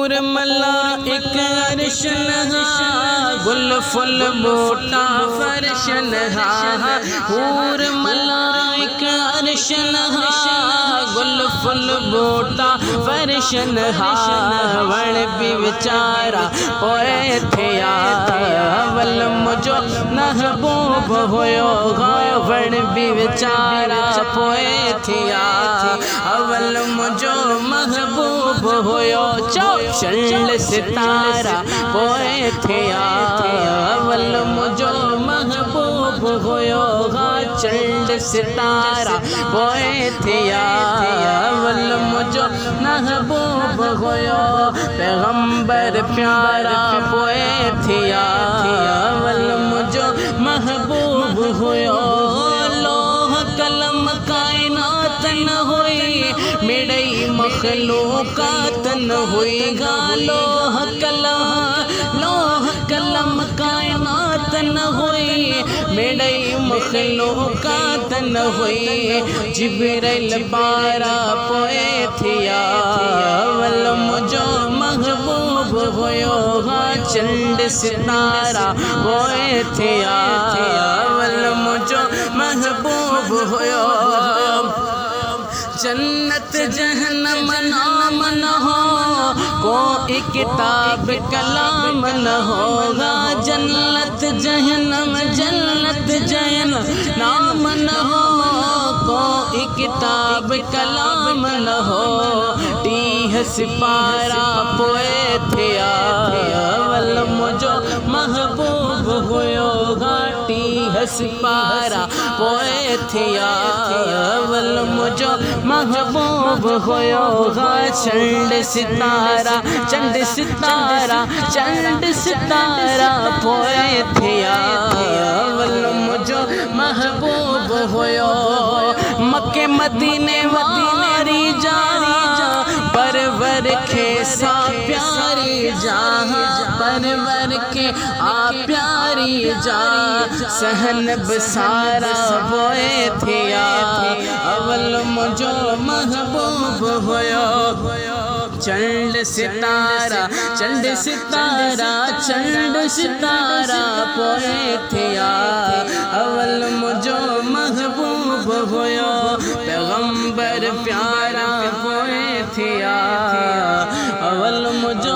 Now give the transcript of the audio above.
हूर मलाइक अर्श नहा, गुल फुल बूटा फर्श नहा। हूर मलाइक अर्श नहा, गुल फुल बूटा फर्श नहा। वण भी विचारा पोए थिया, अवल मुझो महबूब होयो। वण भी विचारा पोए थिया, अवल मुझो महबूब होयो। चंड सितारा पोए थिया, अवल मुझो महबूब होयो। चंड सितारा पोए थिया, अवल मुझो महबूब होयो। पैगंबर प्यारा पोए थिया, अवल मुझो महबूब होयो। लोह कलम कायनात न हुई, मिड़ई मखलूकात न हुई। लोह कलम कायनात न हुई, मिड़ई मखलूकात न हुई। जिब्रील पारा पोए थिया, अवल मुझो महबूब होयो। चंड सितारा पोए थिया, अवल मुझो महबूब होयो। जन्नत जहन्नम नाम न हो, कोई किताब कलाम न होगा। जन्नत जहन्नम नाम न हो, कोई किताब कलाम न हो। टीह सिपारा पोए थिया, अवल मुझो महबूब होयो। टीह सिपारा पोए थिया, अवल मुझो महबूब होयो। चंड सितारा पोए थिया, अवल मुझो महबूब होयो। मक्के मदीने वारी जा, परवर के सा प्यारी जहाँ, परवर के आ प्यारी जा। सहन बसारा पोए थिया, अवल मुझो महबूब होयो। चंड सितारा पोए थिया, अवल मुझो महबूब होयो। पैगंबर प्यारा पोए थिया, अवल मुझो